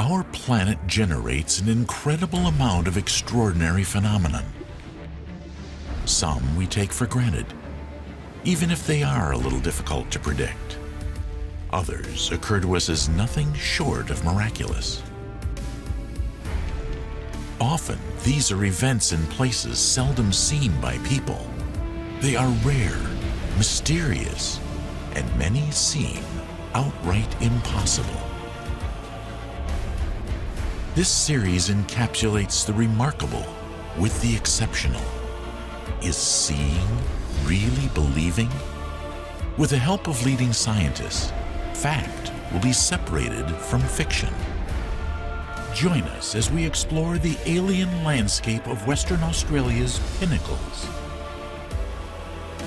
Our planet generates an incredible amount of extraordinary phenomenon. Some we take for granted, even if they are a little difficult to predict. Others occur to us as nothing short of miraculous. Often, these are events in places seldom seen by people. They are rare, mysterious, and many seem outright impossible. This series encapsulates the remarkable with the exceptional. Is seeing really believing? With the help of leading scientists, fact will be separated from fiction. Join us as we explore the alien landscape of Western Australia's Pinnacles.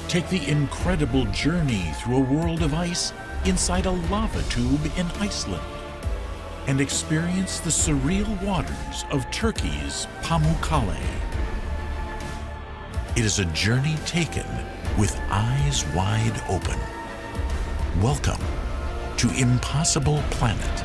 Take the incredible journey through a world of ice inside a lava tube in Iceland, and experience the surreal waters of Turkey's Pamukkale. It is a journey taken with eyes wide open. Welcome to Impossible Planet.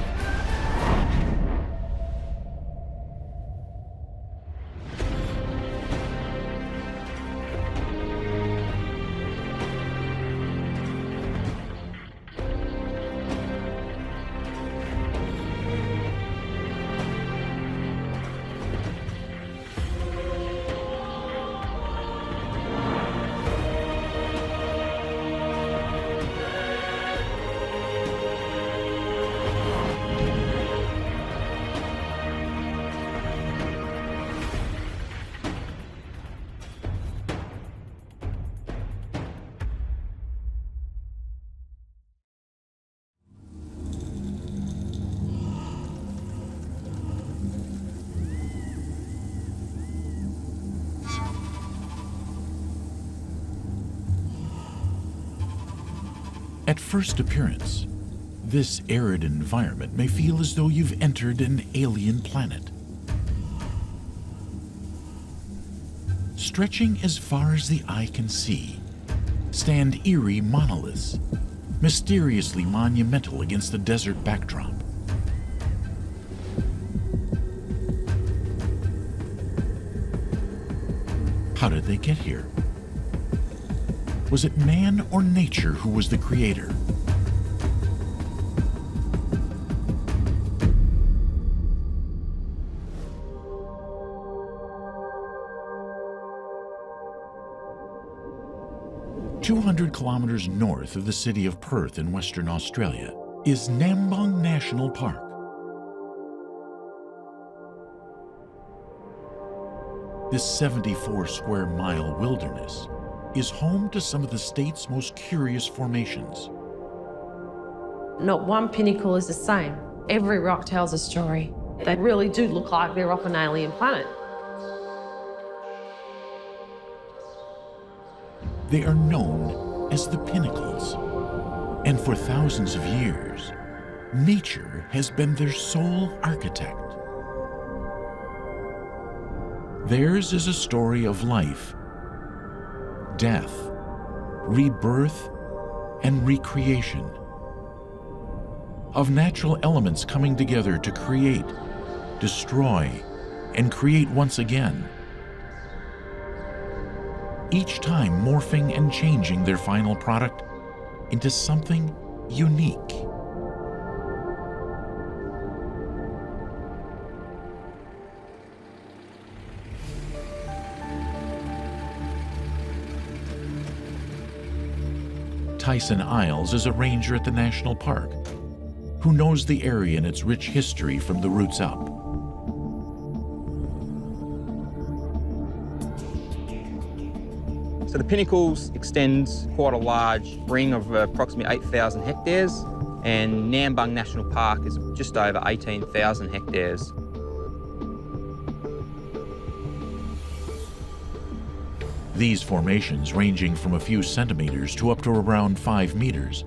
At first appearance, this arid environment may feel as though you've entered an alien planet. Stretching as far as the eye can see, stand eerie monoliths, mysteriously monumental against the desert backdrop. How did they get here? Was it man or nature who was the creator? "200 kilometers north of the city of Perth in Western Australia is Nambong National Park. This 74-square-mile wilderness is home to some of the state's most curious formations. Not one pinnacle is the same. Every rock tells a story. They really do look like they're off an alien planet. They are known as the Pinnacles, and for thousands of years, nature has been their sole architect. Theirs is a story of life, death, rebirth, and recreation. Of natural elements coming together to create, destroy, and create once again. Each time morphing and changing their final product into something unique. Tyson Isles is a ranger at the national park who knows the area and its rich history from the roots up. So the Pinnacles extends quite a large ring of approximately 8,000 hectares, and Nambong National Park is just over 18,000 hectares. These formations, ranging from a few centimeters to up to around 5 meters,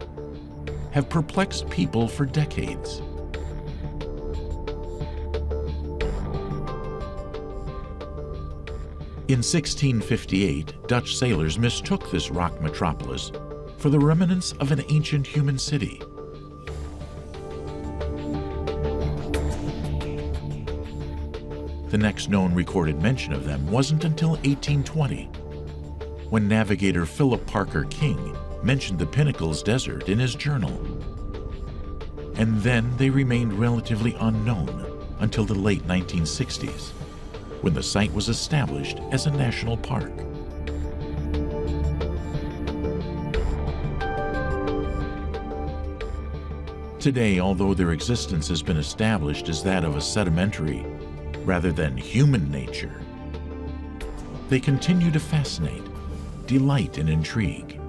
have perplexed people for decades. In 1658, Dutch sailors mistook this rock metropolis for the remnants of an ancient human city. The next known recorded mention of them wasn't until 1820, when navigator Philip Parker King mentioned the Pinnacles Desert in his journal. And then they remained relatively unknown until the late 1960s, when the site was established as a national park. Today, although their existence has been established as that of a sedimentary rather than human nature, they continue to fascinate, delight, and intrigue.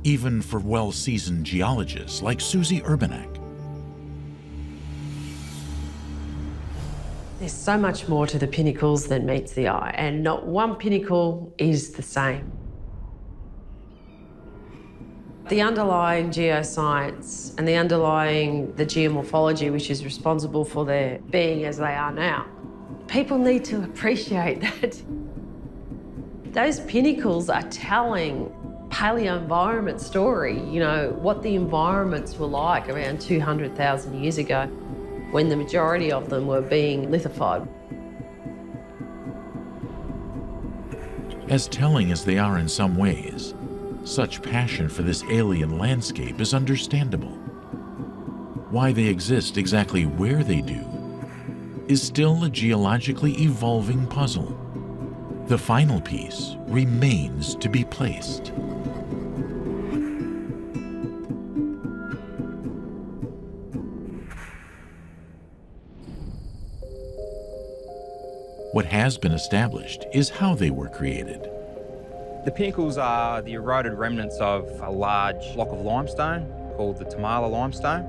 Even for well-seasoned geologists like Susie Urbanek. There's so much more to the Pinnacles than meets the eye, and not one pinnacle is the same. The underlying geoscience and the geomorphology, which is responsible for their being as they are now, people need to appreciate that those pinnacles are telling paleo-environment story, you know, what the environments were like around 200,000 years ago when the majority of them were being lithified. As telling as they are in some ways, such passion for this alien landscape is understandable. Why they exist exactly where they do is still a geologically evolving puzzle. The final piece remains to be placed. What has been established is how they were created. The Pinnacles are the eroded remnants of a large block of limestone called the Tamala limestone.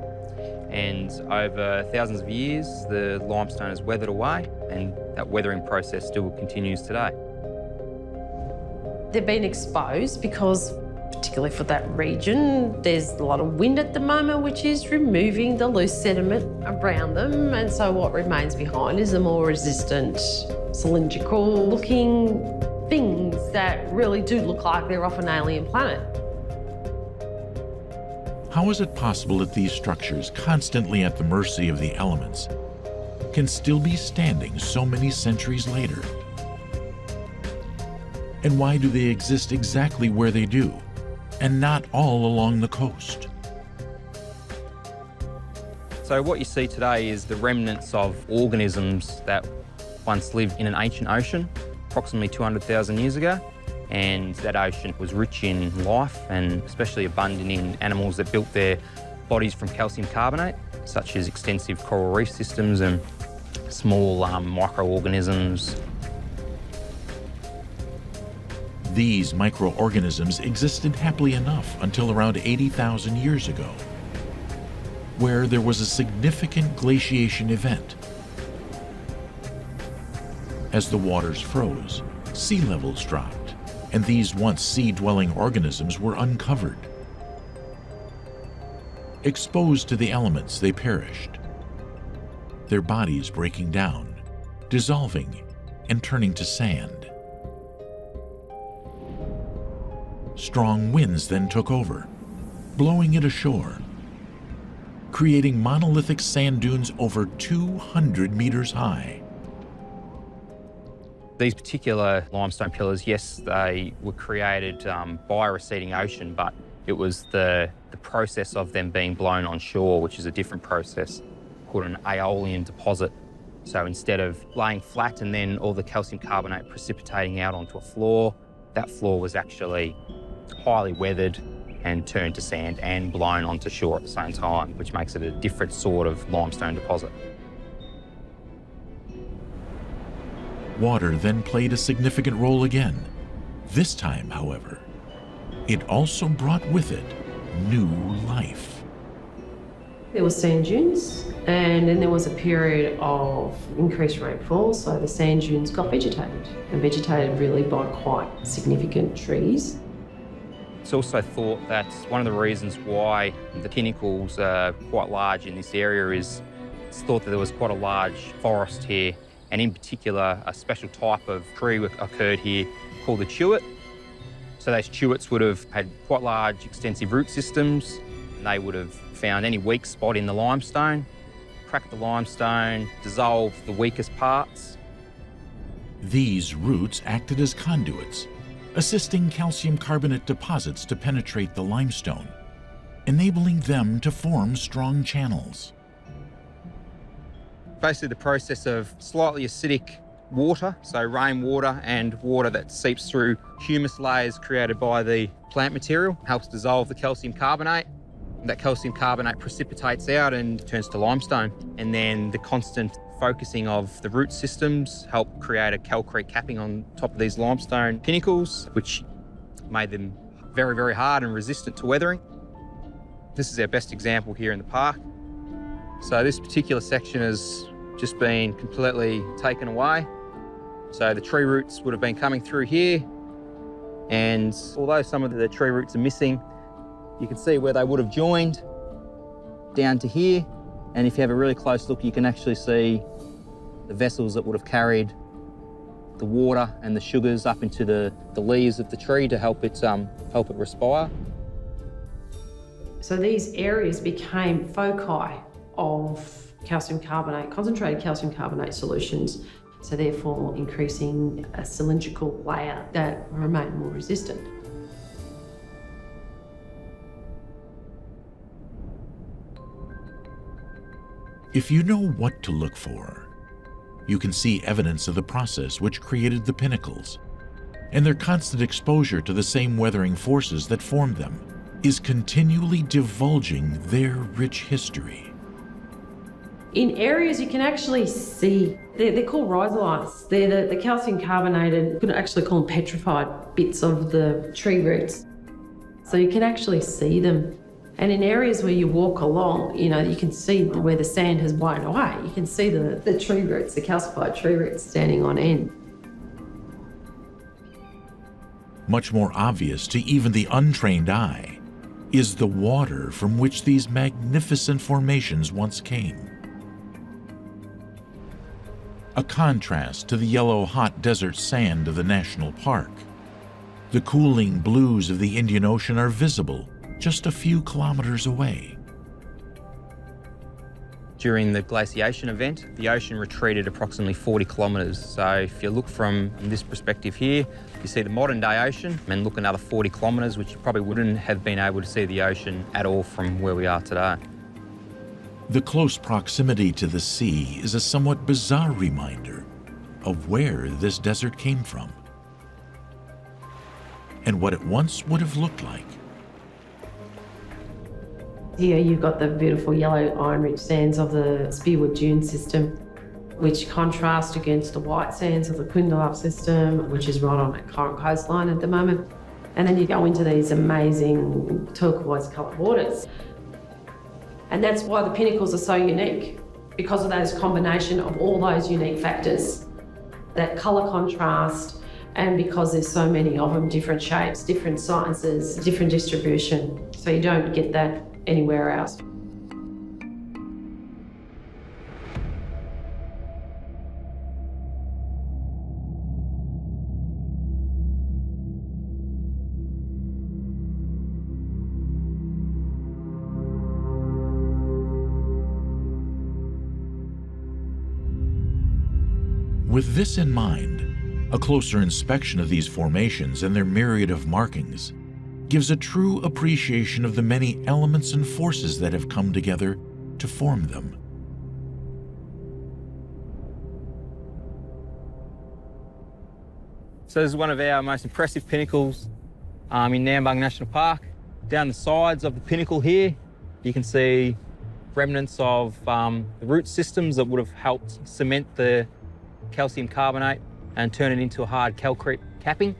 And over thousands of years, the limestone has weathered away, and that weathering process still continues today. They've been exposed because, particularly for that region, there's a lot of wind at the moment, which is removing the loose sediment around them. And so what remains behind is the more resistant, cylindrical-looking things that really do look like they're off an alien planet. How is it possible that these structures, constantly at the mercy of the elements, can still be standing so many centuries later? And why do they exist exactly where they do, and not all along the coast? So what you see today is the remnants of organisms that once lived in an ancient ocean, approximately 200,000 years ago, and that ocean was rich in life and especially abundant in animals that built their bodies from calcium carbonate, such as extensive coral reef systems and small microorganisms. These microorganisms existed happily enough until around 80,000 years ago, where there was a significant glaciation event. As the waters froze, sea levels dropped, and these once sea-dwelling organisms were uncovered. Exposed to the elements, they perished, their bodies breaking down, dissolving, and turning to sand. Strong winds then took over, blowing it ashore, creating monolithic sand dunes over 200 meters high. These particular limestone pillars, yes, they were created by a receding ocean, but it was the process of them being blown on shore, which is a different process called an aeolian deposit. So instead of laying flat and then all the calcium carbonate precipitating out onto a floor, that floor was actually highly weathered and turned to sand and blown onto shore at the same time, which makes it a different sort of limestone deposit. Water then played a significant role again. This time, however, it also brought with it new life. There were sand dunes, and then there was a period of increased rainfall, so the sand dunes got vegetated, and vegetated really by quite significant trees. It's also thought that one of the reasons why the Pinnacles are quite large in this area is it's thought that there was quite a large forest here, and in particular a special type of tree occurred here called the chewit. So those chewits would have had quite large extensive root systems, and they would have found any weak spot in the limestone crack the limestone, dissolve the weakest parts. These roots acted as conduits, assisting calcium carbonate deposits to penetrate the limestone, enabling them to form strong channels. Basically the process of slightly acidic water, so rainwater and water that seeps through humus layers created by the plant material, helps dissolve the calcium carbonate. That calcium carbonate precipitates out and turns to limestone. And then the constant focusing of the root systems help create a calcrete capping on top of these limestone pinnacles, which made them very, very hard and resistant to weathering. This is our best example here in the park. So this particular section has just been completely taken away. So the tree roots would have been coming through here, and although some of the tree roots are missing, you can see where they would have joined down to here. And if you have a really close look, you can actually see the vessels that would have carried the water and the sugars up into the leaves of the tree to help it respire. So these areas became foci of calcium carbonate, concentrated calcium carbonate solutions, so therefore increasing a cylindrical layer that remained more resistant. If you know what to look for, you can see evidence of the process which created the pinnacles, and their constant exposure to the same weathering forces that formed them is continually divulging their rich history. In areas you can actually see, they're called rhizolites. They're the calcium carbonated, you could actually call them petrified bits of the tree roots. So you can actually see them. And in areas where you walk along, you can see where the sand has blown away. You can see the tree roots, the calcified tree roots standing on end. Much more obvious to even the untrained eye is the water from which these magnificent formations once came. A contrast to the yellow hot desert sand of the national park. The cooling blues of the Indian Ocean are visible just a few kilometers away. During the glaciation event, the ocean retreated approximately 40 kilometres. So if you look from this perspective here, you see the modern day ocean, and look another 40 kilometres, which you probably wouldn't have been able to see the ocean at all from where we are today. The close proximity to the sea is a somewhat bizarre reminder of where this desert came from and what it once would have looked like. Here you've got the beautiful yellow iron-rich sands of the Spearwood Dune system, which contrast against the white sands of the Kundalup system, which is right on the current coastline at the moment. And then you go into these amazing turquoise-coloured waters. And that's why the Pinnacles are so unique, because of those combination of all those unique factors, that colour contrast, and because there's so many of them, different shapes, different sizes, different distribution. So you don't get that anywhere else. With this in mind, a closer inspection of these formations and their myriad of markings gives a true appreciation of the many elements and forces that have come together to form them. So this is one of our most impressive pinnacles in Nambung National Park. Down the sides of the pinnacle here, you can see remnants of the root systems that would have helped cement the calcium carbonate and turn it into a hard calcrete capping.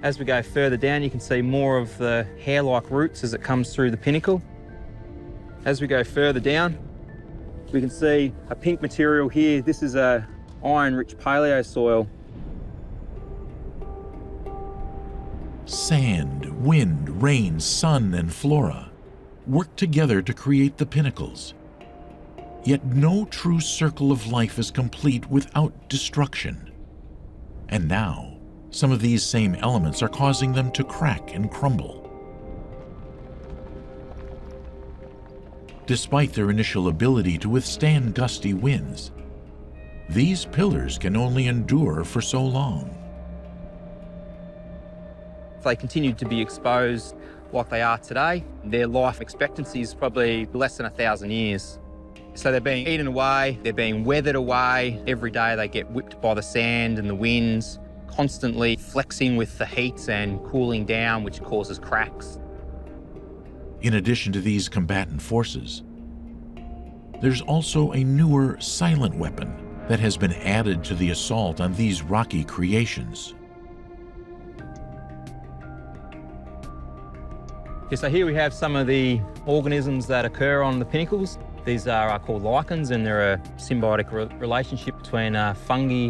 As we go further down, you can see more of the hair-like roots as it comes through the pinnacle. As we go further down, we can see a pink material here. This is a iron-rich paleo soil. Sand, wind, rain, sun, and flora work together to create the pinnacles. Yet no true circle of life is complete without destruction. And now, some of these same elements are causing them to crack and crumble. Despite their initial ability to withstand gusty winds, these pillars can only endure for so long. If they continued to be exposed like they are today, their life expectancy is probably less than 1,000 years. So they're being eaten away, they're being weathered away. Every day they get whipped by the sand and the winds, constantly flexing with the heat and cooling down, which causes cracks. In addition to these combatant forces, there's also a newer silent weapon that has been added to the assault on these rocky creations. Okay, so here we have some of the organisms that occur on the pinnacles. These are called lichens, and they're a symbiotic relationship between fungi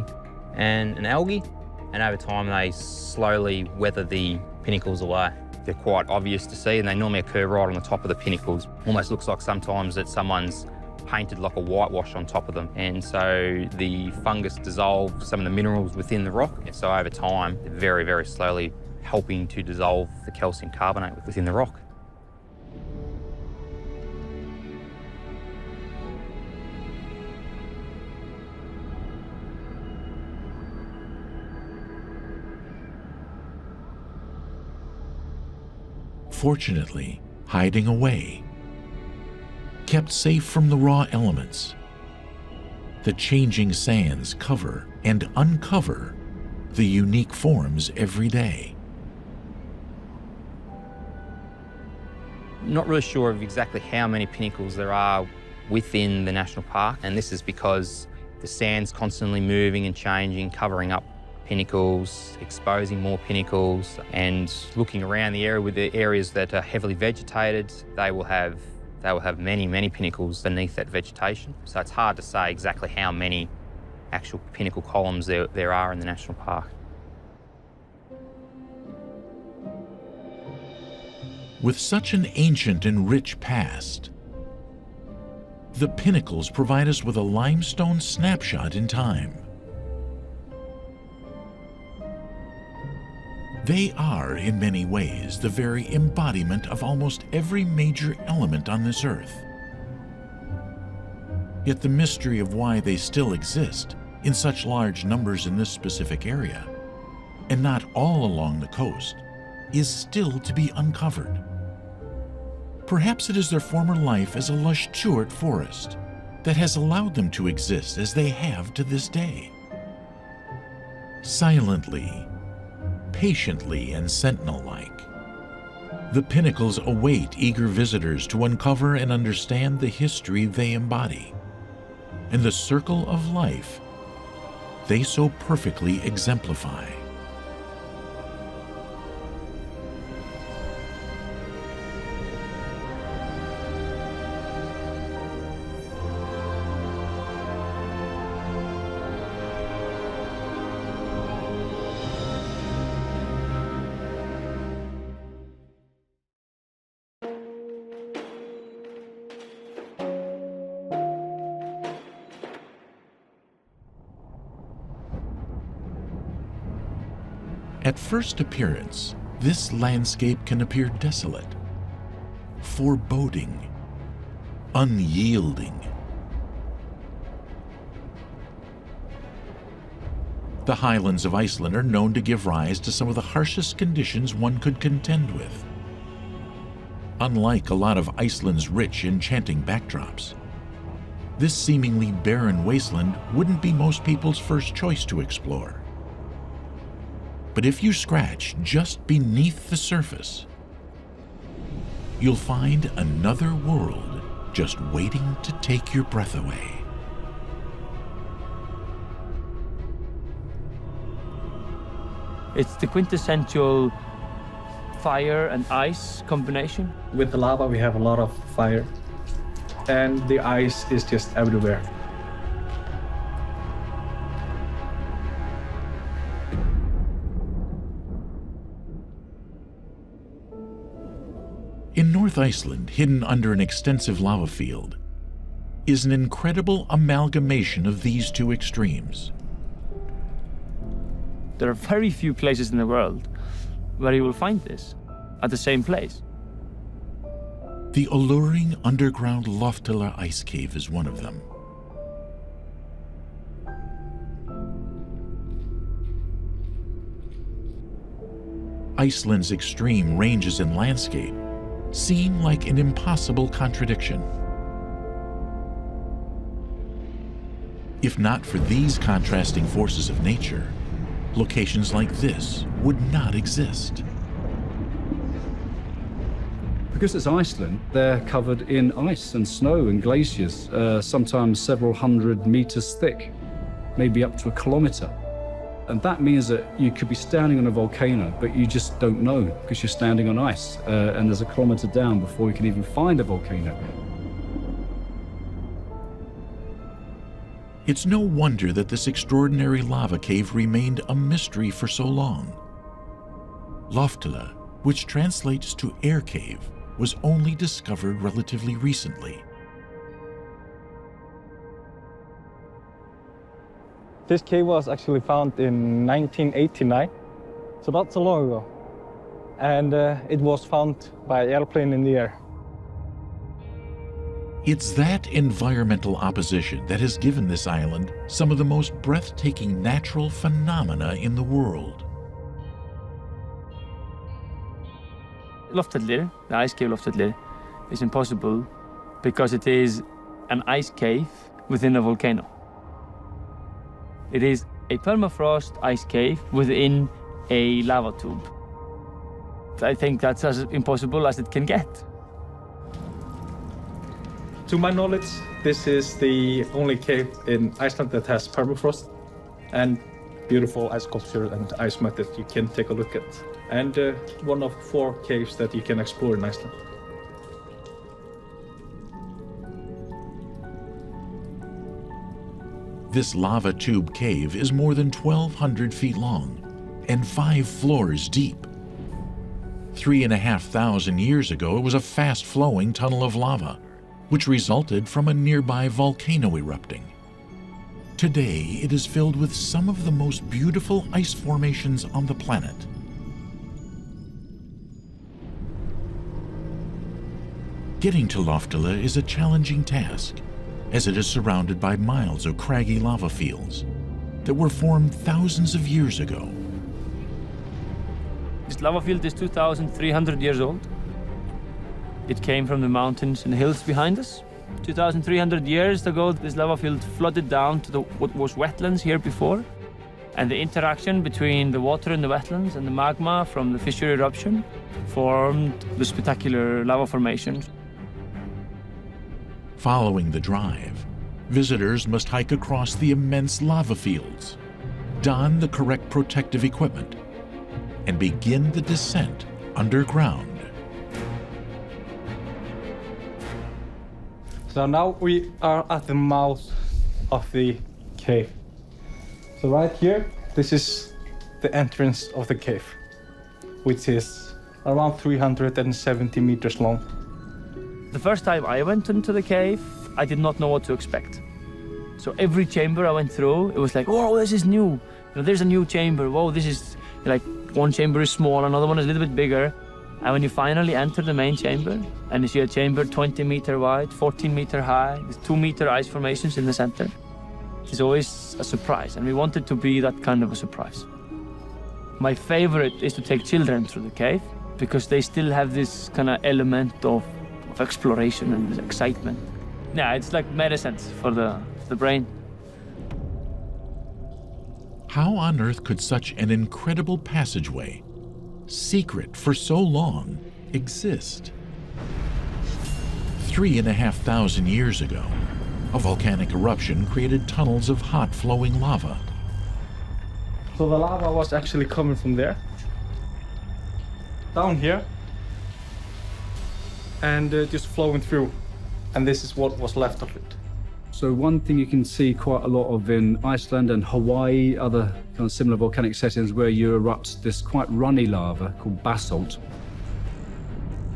and an algae. And over time, they slowly weather the pinnacles away. They're quite obvious to see, and they normally occur right on the top of the pinnacles. Almost looks like sometimes that someone's painted like a whitewash on top of them. And so the fungus dissolves some of the minerals within the rock. And so over time, they're very, very slowly helping to dissolve the calcium carbonate within the rock. Fortunately, hiding away, kept safe from the raw elements, the changing sands cover and uncover the unique forms every day. Not really sure of exactly how many pinnacles there are within the national park, and this is because the sand's constantly moving and changing, covering up pinnacles, exposing more pinnacles, and looking around the area with the areas that are heavily vegetated, they will have many, many pinnacles beneath that vegetation. So it's hard to say exactly how many actual pinnacle columns there are in the national park. With such an ancient and rich past, the pinnacles provide us with a limestone snapshot in time. They are, in many ways, the very embodiment of almost every major element on this earth. Yet the mystery of why they still exist in such large numbers in this specific area, and not all along the coast, is still to be uncovered. Perhaps it is their former life as a luxuriant forest that has allowed them to exist as they have to this day. Silently, patiently, and sentinel-like, the pinnacles await eager visitors to uncover and understand the history they embody and the circle of life they so perfectly exemplify. At first appearance, this landscape can appear desolate, foreboding, unyielding. The highlands of Iceland are known to give rise to some of the harshest conditions one could contend with. Unlike a lot of Iceland's rich, enchanting backdrops, this seemingly barren wasteland wouldn't be most people's first choice to explore. But if you scratch just beneath the surface, you'll find another world just waiting to take your breath away. It's the quintessential fire and ice combination. With the lava, we have a lot of fire, and the ice is just everywhere. In North Iceland, hidden under an extensive lava field, is an incredible amalgamation of these two extremes. There are very few places in the world where you will find this at the same place. The alluring underground Loftila ice cave is one of them. Iceland's extreme ranges and landscape seem like an impossible contradiction. If not for these contrasting forces of nature, locations like this would not exist. Because it's Iceland, they're covered in ice and snow and glaciers, sometimes several hundred meters thick, maybe up to a kilometer. And that means that you could be standing on a volcano, but you just don't know because you're standing on ice, and there's a kilometer down before you can even find a volcano. It's no wonder that this extraordinary lava cave remained a mystery for so long. Loftila, which translates to air cave, was only discovered relatively recently. This cave was actually found in 1989, so not so long ago. And it was found by airplane in the air. It's that environmental opposition that has given this island some of the most breathtaking natural phenomena in the world. Lofthellir, the ice cave Lofthellir, is impossible because it is an ice cave within a volcano. It is a permafrost ice cave within a lava tube. I think that's as impossible as it can get. To my knowledge, this is the only cave in Iceland that has permafrost and beautiful ice sculpture and ice method you can take a look at. And one of 4 caves that you can explore in Iceland. This lava tube cave is more than 1,200 feet long and 5 floors deep. 3,500 years ago, it was a fast-flowing tunnel of lava, which resulted from a nearby volcano erupting. Today, it is filled with some of the most beautiful ice formations on the planet. Getting to Loftila is a challenging task, as it is surrounded by miles of craggy lava fields that were formed thousands of years ago. This lava field is 2,300 years old. It came from the mountains and hills behind us. 2,300 years ago, this lava field flooded down to what was wetlands here before. And the interaction between the water in the wetlands and the magma from the fissure eruption formed the spectacular lava formations. Following the drive, visitors must hike across the immense lava fields, don the correct protective equipment, and begin the descent underground. So now we are at the mouth of the cave. So right here, this is the entrance of the cave, which is around 370 meters long. The first time I went into the cave, I did not know what to expect. So every chamber I went through, it was like, whoa, this is new. There's a new chamber. Whoa, this is like one chamber is small, another one is a little bit bigger. And when you finally enter the main chamber, and you see a chamber 20 meter wide, 14 meter high, with 2 meter ice formations in the center, it's always a surprise, and we wanted to be that kind of a surprise. My favorite is to take children through the cave, because they still have this kind of element of exploration and excitement. Yeah, it's like medicine for the brain. How on earth could such an incredible passageway, secret for so long, exist? 3,500 years ago, a volcanic eruption created tunnels of hot flowing lava. So the lava was actually coming from there, down here, and just flowing through. And this is what was left of it. So one thing you can see quite a lot of in Iceland and Hawaii, other kind of similar volcanic settings where you erupt this quite runny lava called basalt.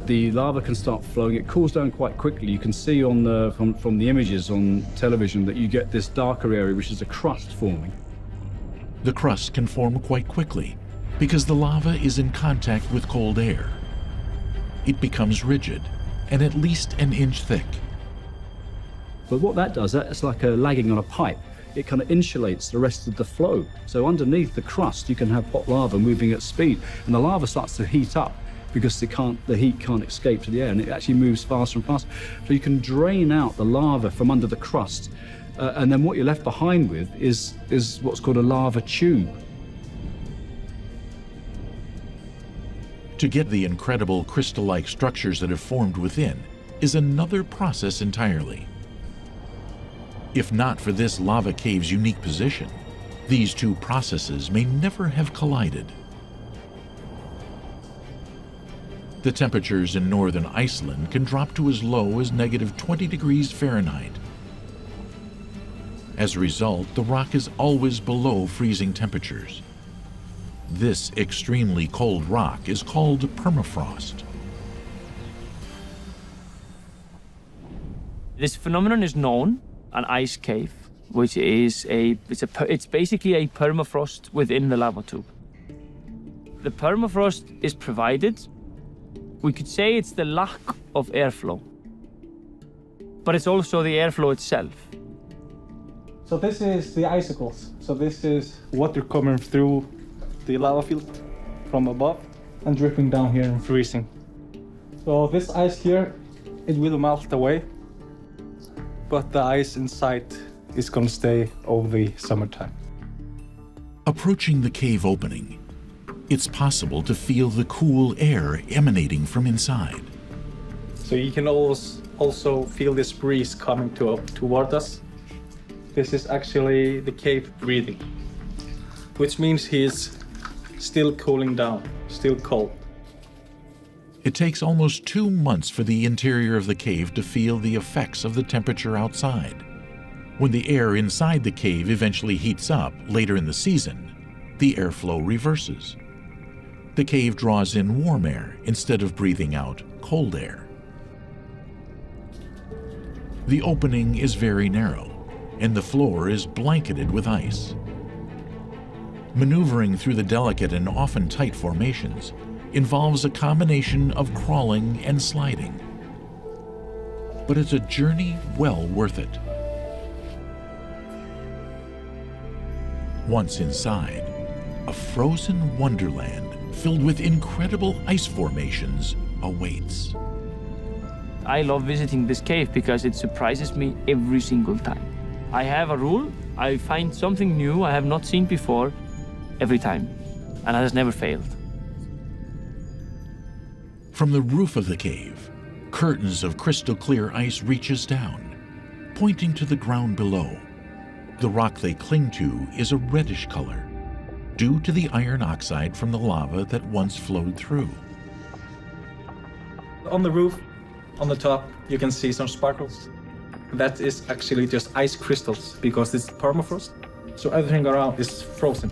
The lava can start flowing, it cools down quite quickly. You can see on from the images on television that you get this darker area, which is a crust forming. The crust can form quite quickly because the lava is in contact with cold air. It becomes rigid and at least an inch thick. But what that does, that's like a lagging on a pipe. It kind of insulates the rest of the flow. So underneath the crust, you can have hot lava moving at speed, and the lava starts to heat up because the heat can't escape to the air, and it actually moves faster and faster. So you can drain out the lava from under the crust, and then what you're left behind with is what's called a lava tube. To get the incredible crystal-like structures that have formed within is another process entirely. If not for this lava cave's unique position, these two processes may never have collided. The temperatures in northern Iceland can drop to as low as -20 degrees Fahrenheit. As a result, the rock is always below freezing temperatures. This extremely cold rock is called permafrost. This phenomenon is known an ice cave, which is it's basically a permafrost within the lava tube. The permafrost is provided. We could say it's the lack of airflow, but it's also the airflow itself. So this is the icicles. So this is water coming through the lava field from above and dripping down here and freezing. So this ice here, it will melt away, but the ice inside is going to stay over the summertime. Approaching the cave opening, it's possible to feel the cool air emanating from inside. So you can also feel this breeze coming toward us. This is actually the cave breathing, which means he's still cooling down, still cold. It takes almost 2 months for the interior of the cave to feel the effects of the temperature outside. When the air inside the cave eventually heats up later in the season, the airflow reverses. The cave draws in warm air instead of breathing out cold air. The opening is very narrow, and the floor is blanketed with ice. Maneuvering through the delicate and often tight formations involves a combination of crawling and sliding. But it's a journey well worth it. Once inside, a frozen wonderland filled with incredible ice formations awaits. I love visiting this cave because it surprises me every single time. I have a rule. I find something new I have not seen before every time, and that has never failed. From the roof of the cave, curtains of crystal clear ice reaches down, pointing to the ground below. The rock they cling to is a reddish color, due to the iron oxide from the lava that once flowed through. On the roof, on the top, you can see some sparkles. That is actually just ice crystals because it's permafrost, so everything around is frozen.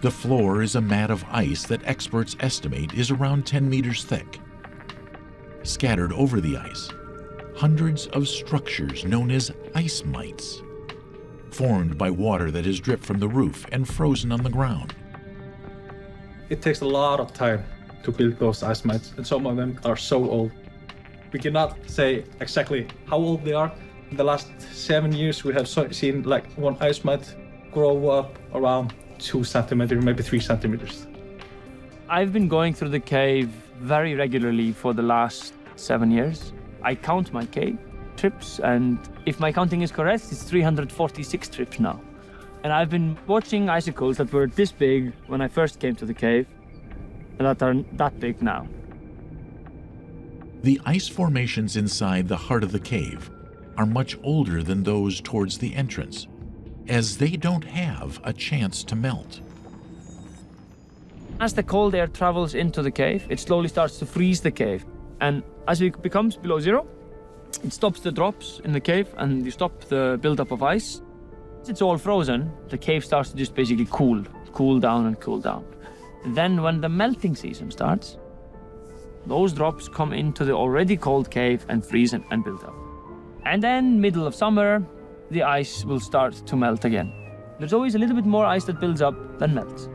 The floor is a mat of ice that experts estimate is around 10 meters thick. Scattered over the ice, hundreds of structures known as ice mites, formed by water that has dripped from the roof and frozen on the ground. It takes a lot of time to build those ice mites, and some of them are so old. We cannot say exactly how old they are. In the last 7 years, we have seen like one ice mite grow up around 2 centimeters, maybe 3 centimeters. I've been going through the cave very regularly for the last 7 years. I count my cave trips, and if my counting is correct, it's 346 trips now. And I've been watching icicles that were this big when I first came to the cave, and that are that big now. The ice formations inside the heart of the cave are much older than those towards the entrance, as they don't have a chance to melt. As the cold air travels into the cave, it slowly starts to freeze the cave. And as it becomes below zero, it stops the drops in the cave and you stop the buildup of ice. As it's all frozen, the cave starts to just basically cool down and cool down. Then when the melting season starts, those drops come into the already cold cave and freeze and build up. And then middle of summer, the ice will start to melt again. There's always a little bit more ice that builds up than melts.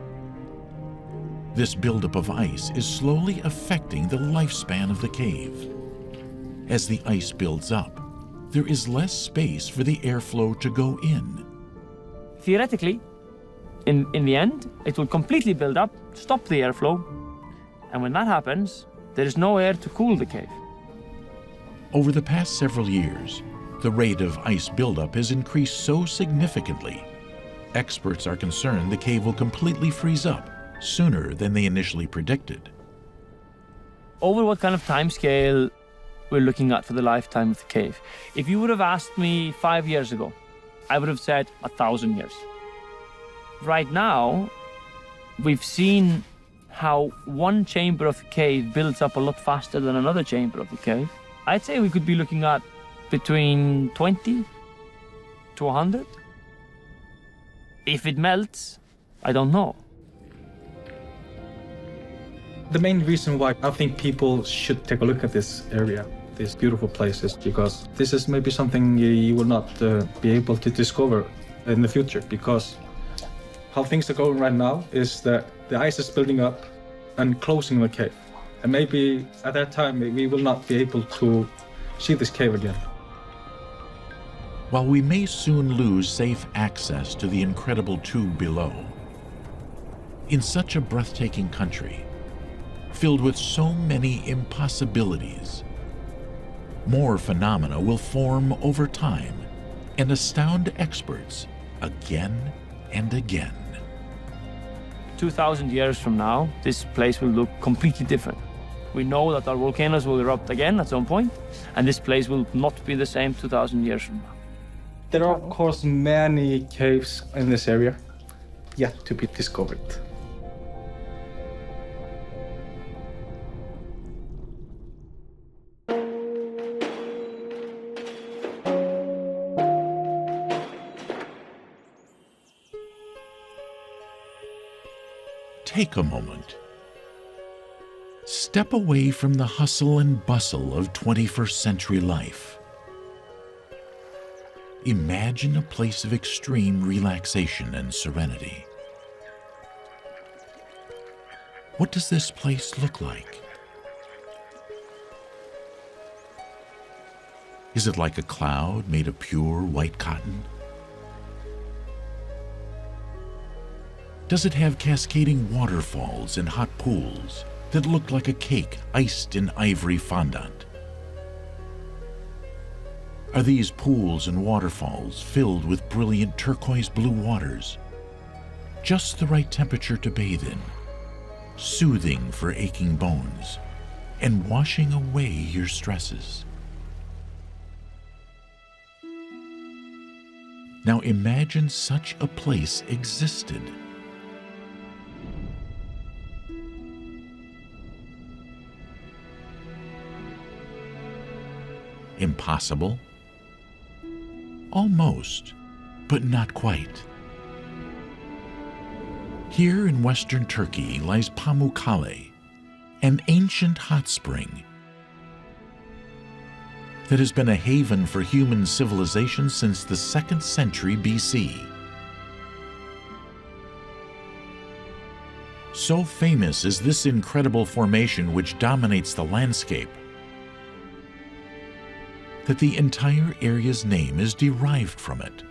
This buildup of ice is slowly affecting the lifespan of the cave. As the ice builds up, there is less space for the airflow to go in. Theoretically, in the end, it will completely build up, stop the airflow, and when that happens, there is no air to cool the cave. Over the past several years, the rate of ice buildup has increased so significantly, experts are concerned the cave will completely freeze up sooner than they initially predicted. Over what kind of time scale we're looking at for the lifetime of the cave? If you would have asked me 5 years ago, I would have said 1,000 years. Right now, we've seen how one chamber of the cave builds up a lot faster than another chamber of the cave. I'd say we could be looking at between 20 to 100. If it melts, I don't know. The main reason why I think people should take a look at this area, these beautiful places, because this is maybe something you will not be able to discover in the future, because how things are going right now is that the ice is building up and closing the cave. And maybe at that time we will not be able to see this cave again. While we may soon lose safe access to the incredible tube below, in such a breathtaking country, filled with so many impossibilities, more phenomena will form over time and astound experts again and again. 2,000 years from now, this place will look completely different. We know that our volcanoes will erupt again at some point, and this place will not be the same 2,000 years from now. There are, of course, many caves in this area yet to be discovered. Take a moment. Step away from the hustle and bustle of 21st century life. Imagine a place of extreme relaxation and serenity. What does this place look like? Is it like a cloud made of pure white cotton? Does it have cascading waterfalls and hot pools that look like a cake iced in ivory fondant? Are these pools and waterfalls filled with brilliant turquoise blue waters, just the right temperature to bathe in, soothing for aching bones, and washing away your stresses? Now imagine such a place existed. Impossible? Almost, but not quite. Here in western Turkey lies Pamukkale, an ancient hot spring that has been a haven for human civilization since the 2nd century BC. So famous is this incredible formation which dominates the landscape that the entire area's name is derived from it.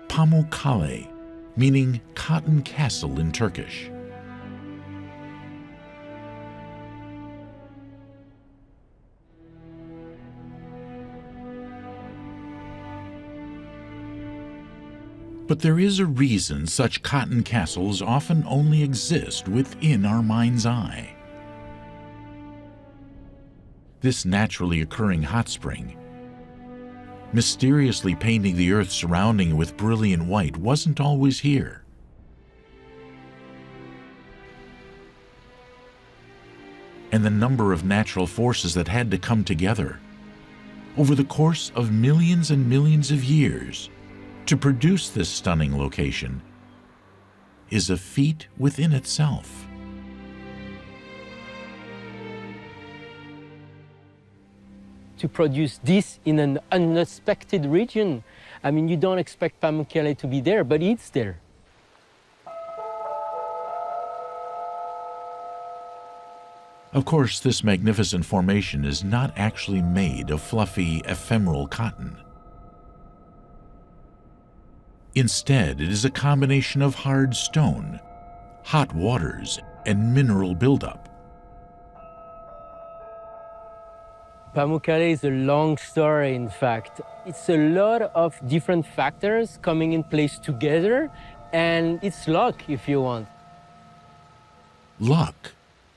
Pamukkale, meaning cotton castle in Turkish. But there is a reason such cotton castles often only exist within our mind's eye. This naturally occurring hot spring, mysteriously painting the earth surrounding it with brilliant white, wasn't always here. And the number of natural forces that had to come together over the course of millions and millions of years to produce this stunning location is a feat within itself. To produce this in an unexpected region. I mean, you don't expect Pamukkale to be there, but it's there. Of course, this magnificent formation is not actually made of fluffy, ephemeral cotton. Instead, it is a combination of hard stone, hot waters, and mineral buildup. Pamukkale is a long story, in fact. It's a lot of different factors coming in place together, and it's luck, if you want. Luck,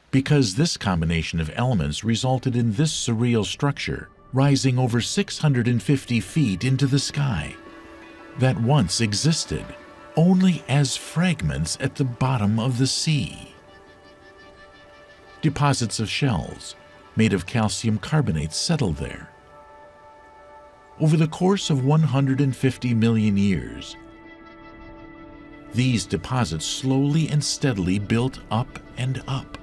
because this combination of elements resulted in this surreal structure rising over 650 feet into the sky that once existed only as fragments at the bottom of the sea. Deposits of shells made of calcium carbonate settled there. Over the course of 150 million years, these deposits slowly and steadily built up and up.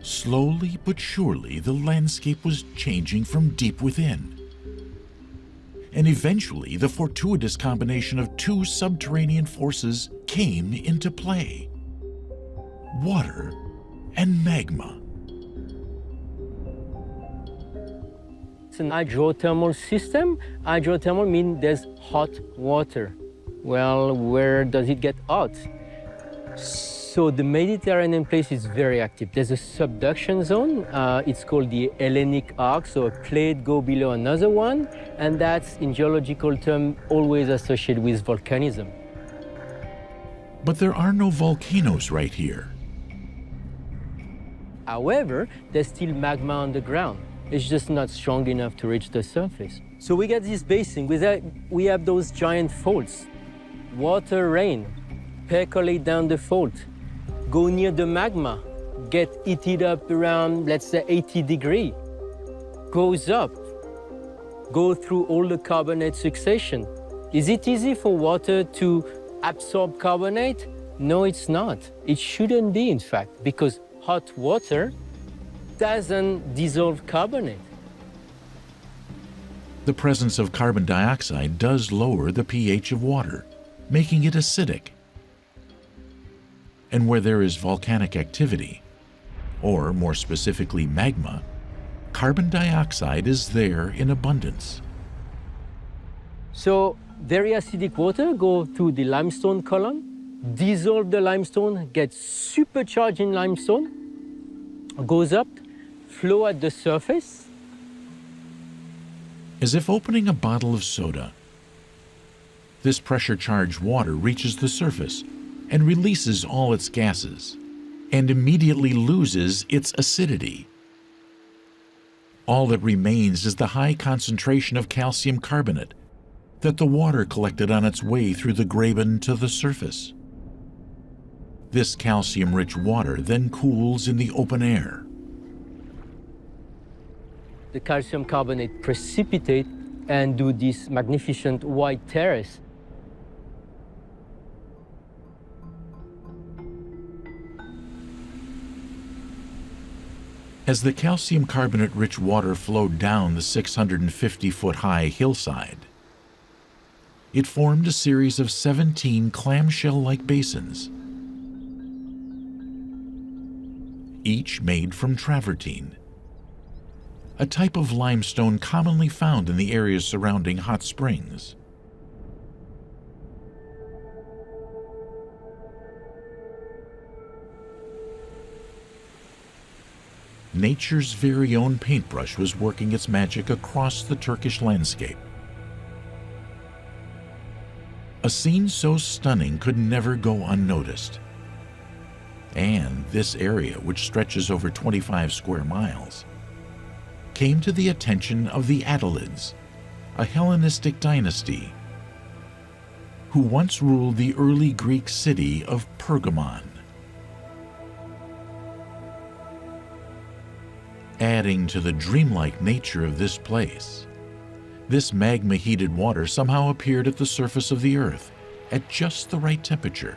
Slowly but surely, the landscape was changing from deep within. And eventually, the fortuitous combination of two subterranean forces came into play: water and magma. It's an hydrothermal system. Hydrothermal means there's hot water. Well, where does it get hot? So the Mediterranean place is very active. There's a subduction zone. It's called the Hellenic arc, so a plate go below another one, and that's, in geological term, always associated with volcanism. But there are no volcanoes right here. However, there's still magma underground. It's just not strong enough to reach the surface. So we get this basin. We have those giant faults. Water rain, percolate down the fault, go near the magma, get heated up around, let's say, 80 degrees, goes up, go through all the carbonate succession. Is it easy for water to absorb carbonate? No, it's not. It shouldn't be, in fact, because hot water doesn't dissolve carbonate. The presence of carbon dioxide does lower the pH of water, making it acidic. And where there is volcanic activity, or more specifically magma, carbon dioxide is there in abundance. So very acidic water go through the limestone column, dissolve the limestone, get supercharged in limestone, goes up, flow at the surface. As if opening a bottle of soda, this pressure-charged water reaches the surface and releases all its gases, and immediately loses its acidity. All that remains is the high concentration of calcium carbonate that the water collected on its way through the graben to the surface. This calcium-rich water then cools in the open air. The calcium carbonate precipitate and do this magnificent white terrace. As the calcium carbonate-rich water flowed down the 650-foot-high hillside, it formed a series of 17 clamshell-like basins, each made from travertine, a type of limestone commonly found in the areas surrounding hot springs. Nature's very own paintbrush was working its magic across the Turkish landscape. A scene so stunning could never go unnoticed. And this area, which stretches over 25 square miles, came to the attention of the Attalids, a Hellenistic dynasty, who once ruled the early Greek city of Pergamon. Adding to the dreamlike nature of this place, this magma-heated water somehow appeared at the surface of the earth at just the right temperature.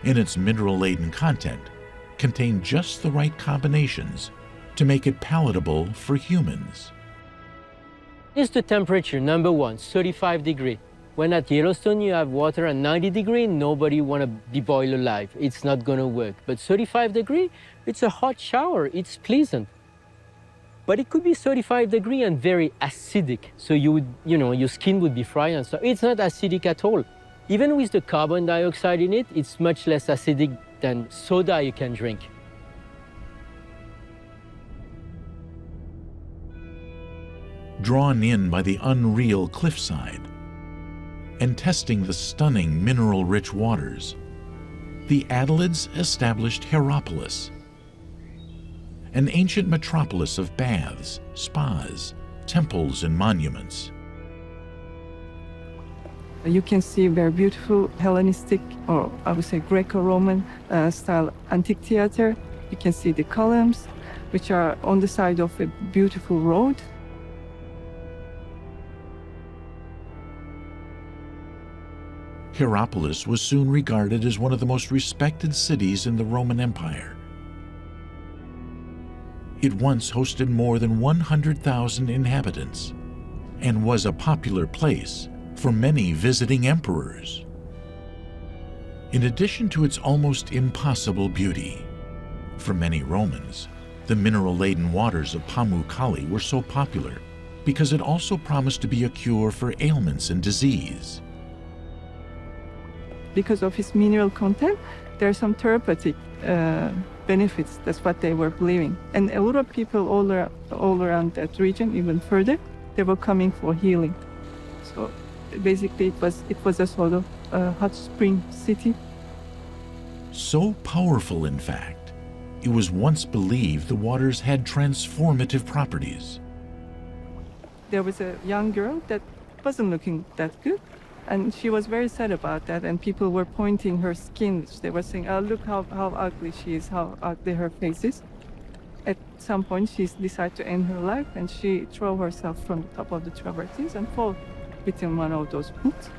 And its mineral-laden content contained just the right combinations to make it palatable for humans. It's the temperature, number one, 35 degrees. When at Yellowstone you have water at 90 degrees, nobody want to be boiled alive. It's not going to work. But 35 degrees, it's a hot shower. It's pleasant. But it could be 35 degrees and very acidic. So you would, your skin would be fried and so it's not acidic at all. Even with the carbon dioxide in it, it's much less acidic than soda you can drink. Drawn in by the unreal cliffside and testing the stunning mineral-rich waters, the Adalids established Hierapolis, an ancient metropolis of baths, spas, temples, and monuments. You can see very beautiful Hellenistic, or I would say Greco-Roman style antique theater. You can see the columns, which are on the side of a beautiful road. Hierapolis was soon regarded as one of the most respected cities in the Roman Empire. It once hosted more than 100,000 inhabitants and was a popular place for many visiting emperors. In addition to its almost impossible beauty, for many Romans, the mineral-laden waters of Pamukkale were so popular because it also promised to be a cure for ailments and disease. Because of its mineral content, there are some therapeutic benefits. That's what they were believing. And a lot of people all around that region, even further, they were coming for healing. So basically it was a sort of hot spring city. So powerful, in fact, it was once believed the waters had transformative properties. There was a young girl that wasn't looking that good, and she was very sad about that, and people were pointing her skin. They were saying, oh, look how ugly she is, how ugly her face is. At some point, she decided to end her life, and she threw herself from the top of the travertines and fall within one of those pools.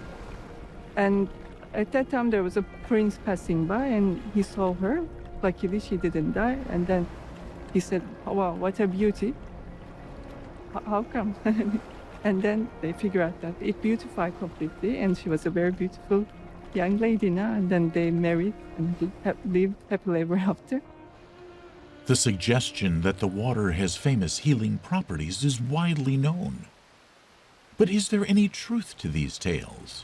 And at that time, there was a prince passing by, and he saw her. Luckily, she didn't die. And then he said, oh, wow, what a beauty. How come? And then they figured out that it beautified completely, and she was a very beautiful young lady now. And then they married and lived happily ever after. The suggestion that the water has famous healing properties is widely known. But is there any truth to these tales?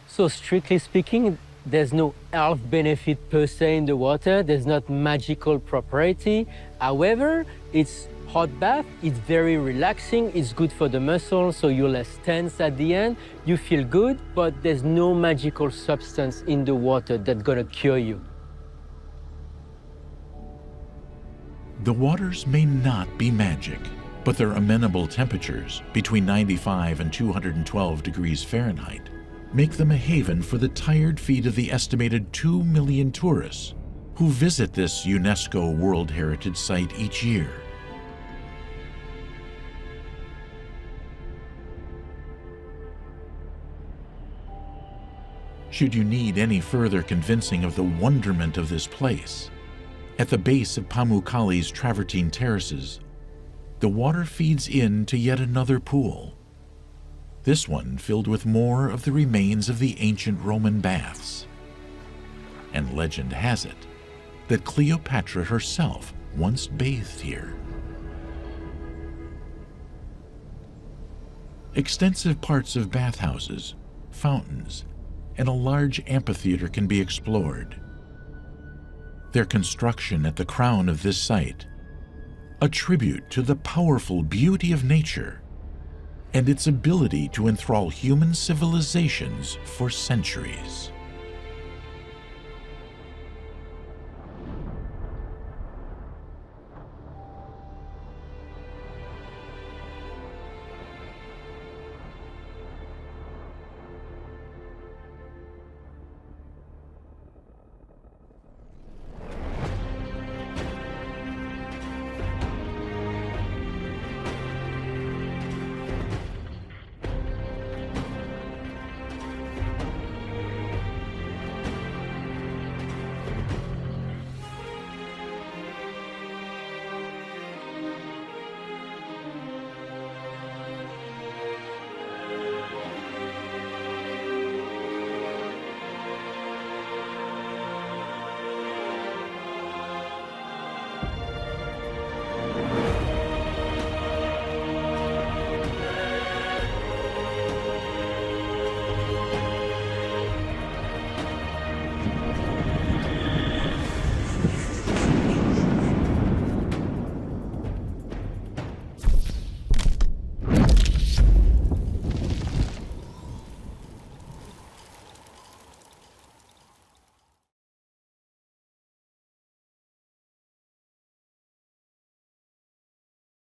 So strictly speaking, there's no health benefit per se in the water. There's not magical property. However, it's hot bath, it's very relaxing, it's good for the muscles, so you're less tense at the end. You feel good, but there's no magical substance in the water that's gonna cure you. The waters may not be magic, but their amenable temperatures, between 95 and 212 degrees Fahrenheit, make them a haven for the tired feet of the estimated 2 million tourists who visit this UNESCO World Heritage Site each year. Should you need any further convincing of the wonderment of this place, at the base of Pamukkale's travertine terraces, the water feeds into yet another pool, this one filled with more of the remains of the ancient Roman baths. And legend has it that Cleopatra herself once bathed here. Extensive parts of bathhouses, fountains, and a large amphitheater can be explored. Their construction at the crown of this site, a tribute to the powerful beauty of nature and its ability to enthrall human civilizations for centuries.